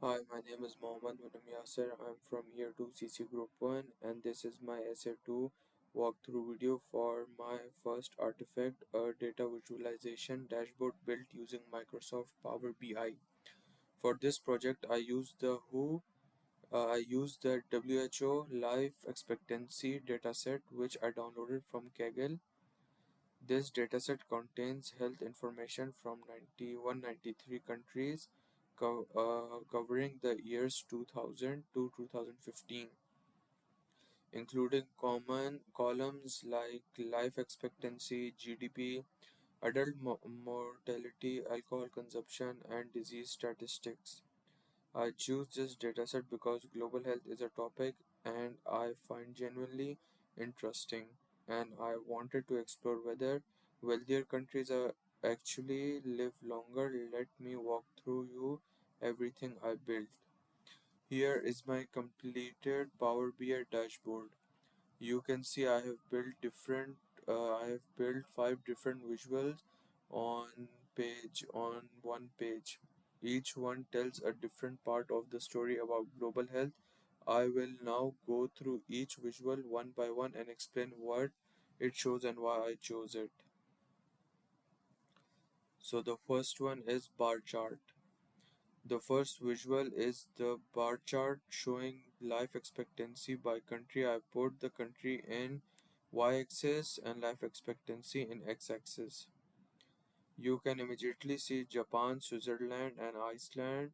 Hi, my name is Munim Yasir. I'm from Year 2 CC Group 1 and this is my Essay 2 walkthrough video for my first artifact, a data visualization dashboard built using Microsoft Power BI. For this project, I used the WHO life expectancy dataset which I downloaded from Kaggle. This dataset contains health information from 193 countries covering the years 2000 to 2015, including common columns like life expectancy, GDP, adult mortality, alcohol consumption, and disease statistics. I choose this dataset because global health is a topic and I find genuinely interesting, and I wanted to explore whether wealthier countries actually live longer. Let me walk through you everything I built. Here is my completed Power BI dashboard. You can see I have built 5 different visuals on one page. Each one tells a different part of the story about global health. I will now go through each visual one by one and explain what it shows and why I chose it. So the first one is bar chart. The first visual is the bar chart showing life expectancy by country. I put the country in y-axis and life expectancy in x-axis. You can immediately see Japan, Switzerland, and Iceland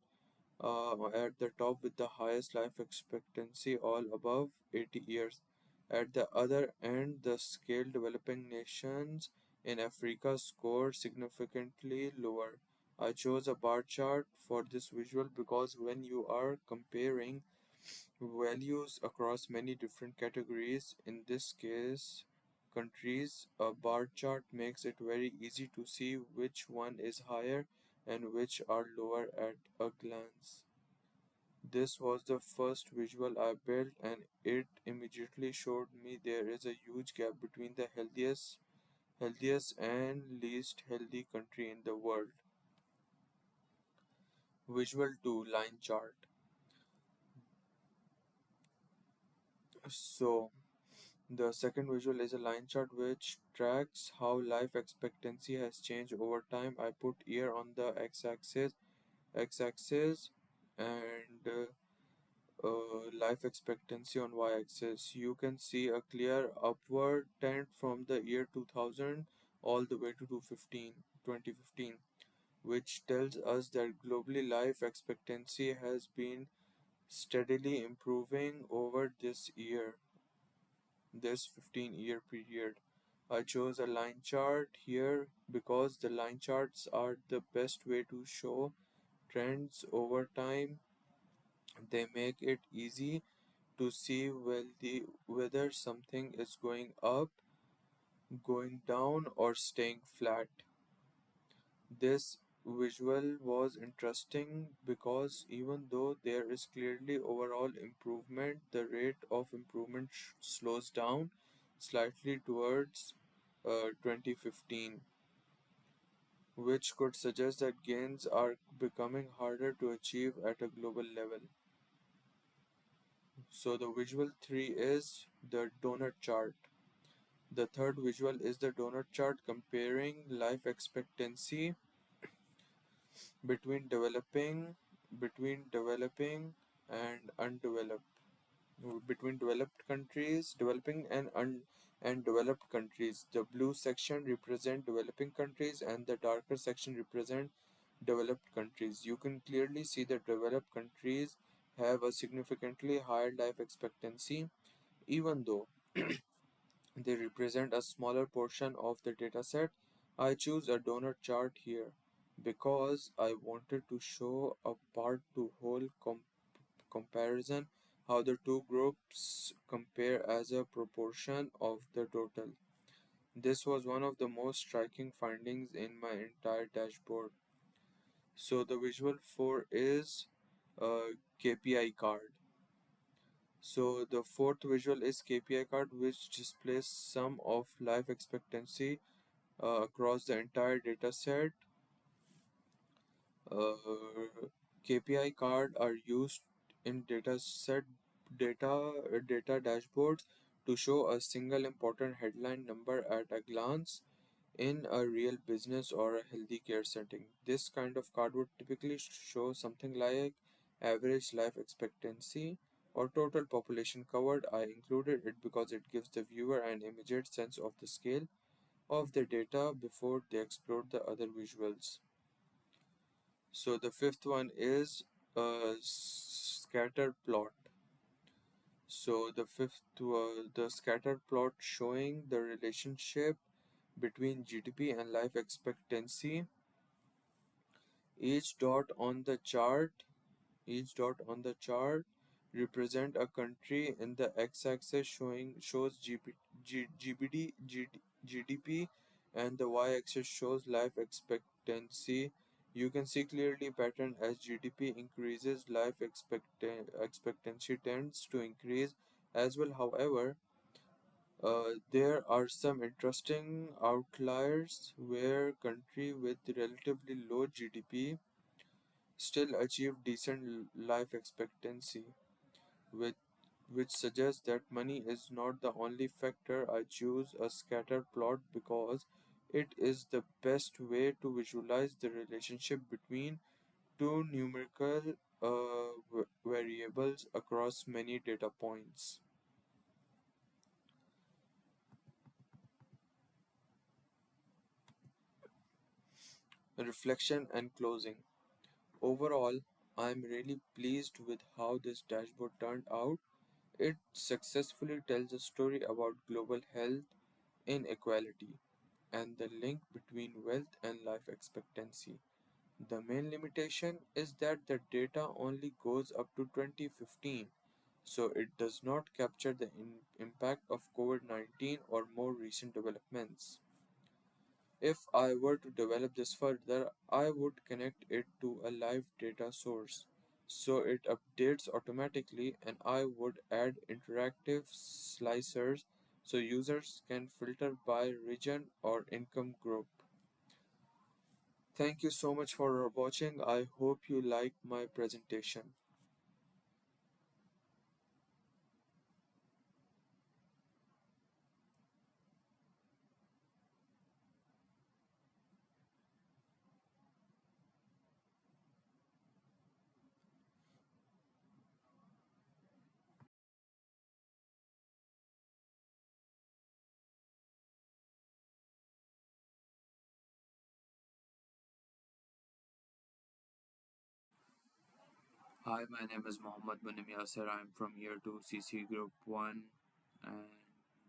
at the top with the highest life expectancy, all above 80 years. At the other end, the scale developing nations in Africa score significantly lower. I chose a bar chart for this visual because when you are comparing values across many different categories, in this case countries, a bar chart makes it very easy to see which one is higher and which are lower at a glance. This was the first visual I built and it immediately showed me there is a huge gap between the healthiest and least healthy country in the world. Visual 2, line chart. So the second visual is a line chart which tracks how life expectancy has changed over time. I put year on the x-axis and life expectancy on y-axis. You can see a clear upward trend from the year 2000 all the way to 2015, which tells us that globally life expectancy has been steadily improving over this 15-year period. I chose a line chart here because the line charts are the best way to show trends over time. They make it easy to see whether something is going up, going down, or staying flat. This visual was interesting because even though there is clearly overall improvement, the rate of improvement slows down slightly towards 2015, which could suggest that gains are becoming harder to achieve at a global level. So the visual 3 is the donut chart. The third visual is the donut chart comparing life expectancy between developing and undeveloped, between developed countries, developing and developed countries. The blue section represent developing countries and the darker section represent developed countries. You can clearly see that developed countries have a significantly higher life expectancy, even though they represent a smaller portion of the dataset. I choose a donut chart here because I wanted to show a part to whole comparison, how the two groups compare as a proportion of the total. This was one of the most striking findings in my entire dashboard. So the visual 4 is a KPI card. So the fourth visual is KPI card, which displays sum of life expectancy across the entire data set. Uh, KPI card are used in data dashboards to show a single important headline number at a glance in a real business or a healthy care setting. This kind of card would typically show something like average life expectancy or total population covered. I included it because it gives the viewer an immediate sense of the scale of the data before they explore the other visuals. So the fifth one is a scatter plot. So the scatter plot showing the relationship between GDP and life expectancy. Each dot on the chart, each dot on the chart represent a country in the x-axis shows GDP and the y-axis shows life expectancy. You can see clearly pattern as GDP increases, expectancy tends to increase as well. However, there are some interesting outliers where country with relatively low GDP still achieve decent life expectancy, which, which suggests that money is not the only factor. I choose a scatter plot because it is the best way to visualize the relationship between two numerical variables across many data points. Reflection and closing. Overall, I am really pleased with how this dashboard turned out. It successfully tells a story about global health inequality and the link between wealth and life expectancy. The main limitation is that the data only goes up to 2015, so it does not capture the impact of COVID-19 or more recent developments. If I were to develop this further, I would connect it to a live data source so it updates automatically, and I would add interactive slicers so users can filter by region or income group. Thank you so much for watching. I hope you liked my presentation. Hi, my name is Munim Yasir. I'm from year 2 CC Group 1, and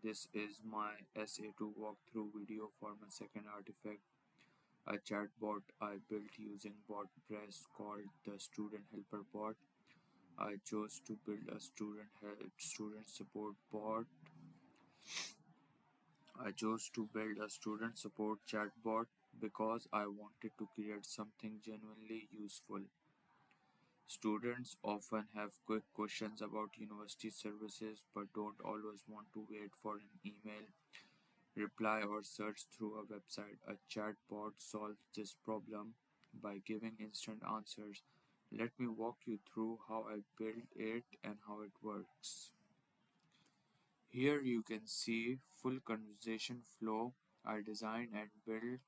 this is my SA2 walkthrough video for my second artifact, a chatbot I built using WordPress called the Student Helper Bot. I chose to build a student support bot. I chose to build a student support chatbot because I wanted to create something genuinely useful. Students often have quick questions about university services but don't always want to wait for an email, reply, or search through a website. A chatbot solves this problem by giving instant answers. Let me walk you through how I built it and how it works. Here you can see full conversation flow I designed and built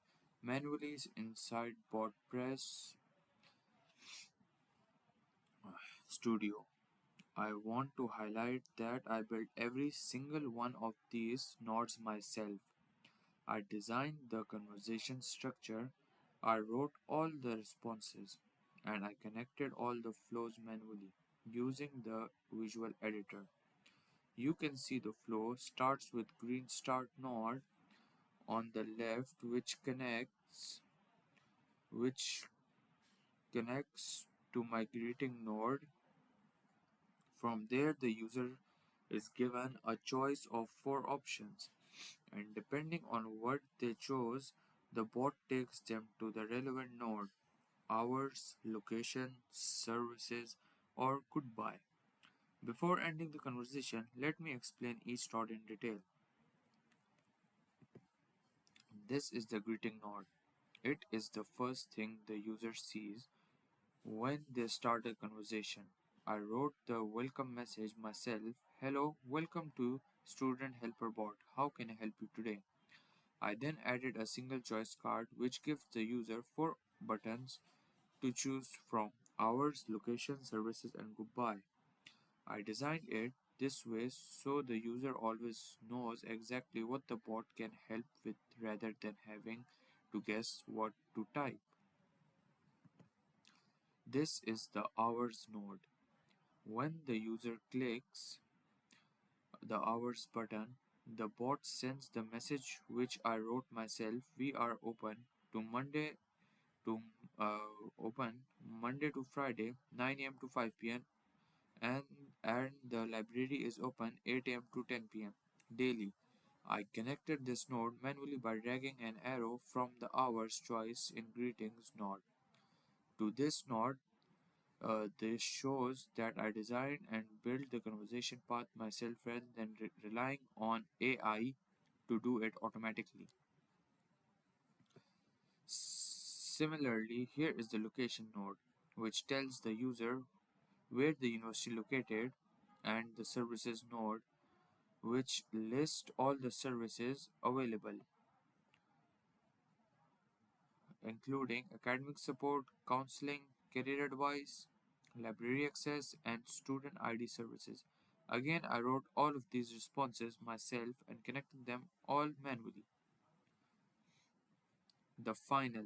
manually inside WordPress Studio. I want to highlight that I built every single one of these nodes myself. I designed the conversation structure, I wrote all the responses, and I connected all the flows manually using the visual editor. You can see the flow starts with green start node on the left which connects to my greeting node. From there the user is given a choice of four options, and depending on what they chose, the bot takes them to the relevant node: hours, location, services, or goodbye. Before ending the conversation, let me explain each node in detail. This is the greeting node. It is the first thing the user sees. when they start a conversation. I wrote the welcome message myself. Hello, welcome to Student Helper Bot. How can I help you today? I then added a single choice card which gives the user four buttons to choose from: hours, location, services, and goodbye. I designed it this way so the user always knows exactly what the bot can help with rather than having to guess what to type. This is the hours node. When the user clicks the hours button, the bot sends the message which I wrote myself. We are to open Monday to Friday, 9 a.m. to 5 p.m. and the library is open 8 a.m. to 10 p.m. daily. I connected this node manually by dragging an arrow from the hours choice in greetings node to this node. This shows that I designed and built the conversation path myself rather than relying on AI to do it automatically. Similarly, here is the location node, which tells the user where the university located, and the services node, which lists all the services available, including academic support, counseling, career advice, library access, and student ID services. Again, I wrote all of these responses myself and connected them all manually. The final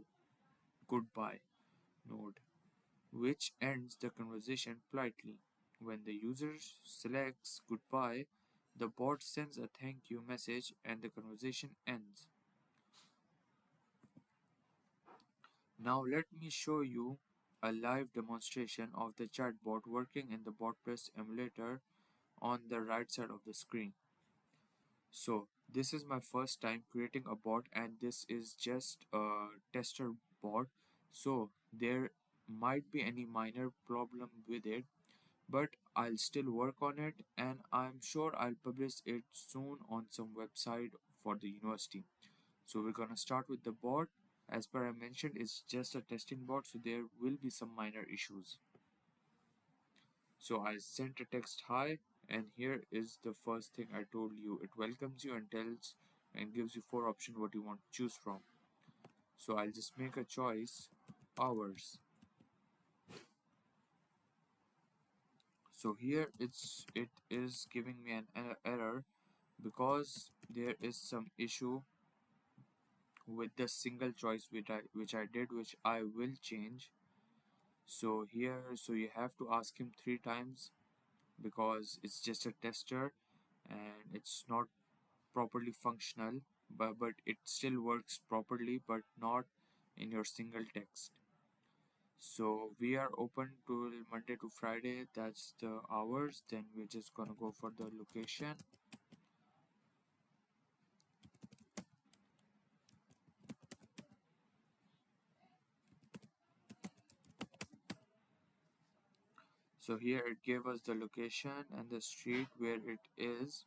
goodbye node, which ends the conversation politely. When the user selects goodbye, the bot sends a thank you message and the conversation ends. Now let me show you a live demonstration of the chatbot working in the BotPress emulator on the right side of the screen. So this is my first time creating a bot and this is just a tester bot. So there might be any minor problem with it, but I'll still work on it and I'm sure I'll publish it soon on some website for the university. So we're gonna start with the bot. As per I mentioned, it's just a testing bot, so there will be some minor issues. So I sent a text hi, and here is the first thing I told you. It welcomes you and tells and gives you four options what you want to choose from. So I'll just make a choice, hours. So here it is giving me an error because there is some issue with the single choice which I did, which I will change. So here, so you have to ask him three times because it's just a tester and it's not properly functional, but it still works properly, but not in your single text. So we are open till Monday to Friday, that's the hours. Then we're just gonna go for the location. So here it gave us the location and the street where it is.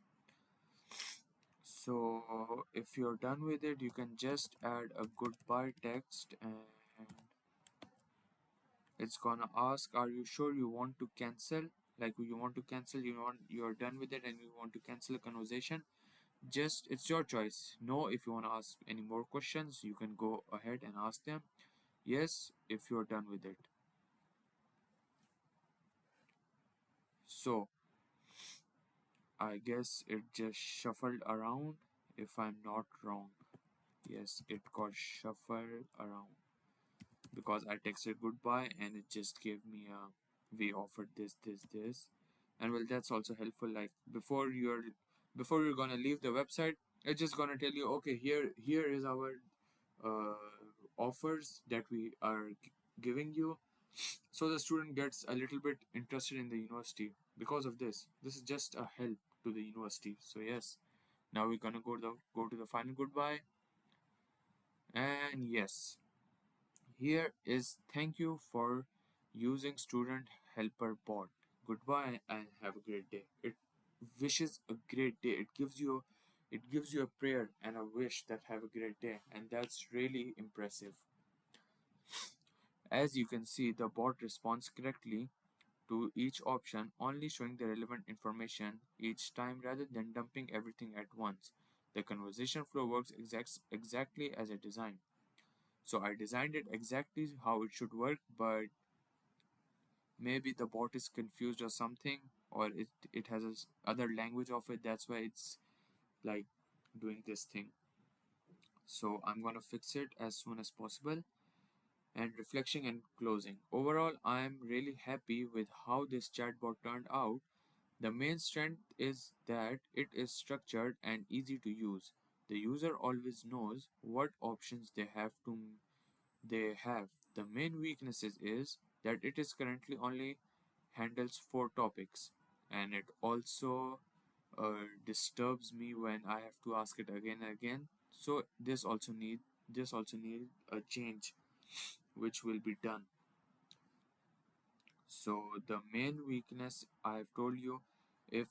So if you're done with it, you can just add a goodbye text and it's gonna ask, are you sure you want to cancel? Like you want to cancel, you're done with it and you want to cancel a conversation. Just it's your choice. No, if you want to ask any more questions, you can go ahead and ask them. Yes, if you're done with it. So I guess it just shuffled around if I'm not wrong. Yes, it got shuffled around because I texted goodbye and it just gave me a we offered this, and well, that's also helpful. Like before you're gonna leave the website, it's just gonna tell you, okay, here is our uh, offers that we are giving you, so the student gets a little bit interested in the university because of this. This is just a help to the university. So yes, now we're gonna go to the final goodbye, and yes, here is thank you for using student helper bot. Goodbye and have a great day. It wishes a great day. It gives you a prayer and a wish that have a great day, and that's really impressive. As you can see, the bot responds correctly to each option, only showing the relevant information each time rather than dumping everything at once. The conversation flow works exactly as I designed. So I designed it exactly how it should work, but maybe the bot is confused or something, or it has a other language of it. That's why it's like doing this thing. So I'm gonna fix it as soon as possible. And reflection and closing. Overall, I am really happy with how this chatbot turned out. The main strength is that it is structured and easy to use. The user always knows what options they have. The main weaknesses is that it is currently only handles 4 topics, and it also disturbs me when I have to ask it again and again. So this also need a change, which will be done. So the main weakness I've told you, if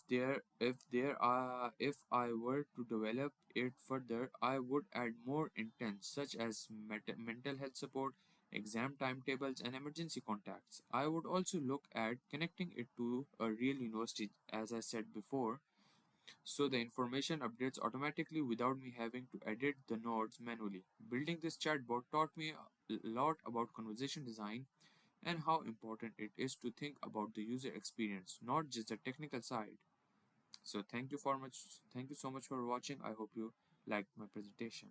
I were to develop it further, I would add more intents such as mental health support, exam timetables, and emergency contacts. I would also look at connecting it to a real university, as I said before, so the information updates automatically without me having to edit the nodes manually. Building this chatbot taught me a lot about conversation design and how important it is to think about the user experience, not just the technical side. So thank you so much for watching. I hope you liked my presentation.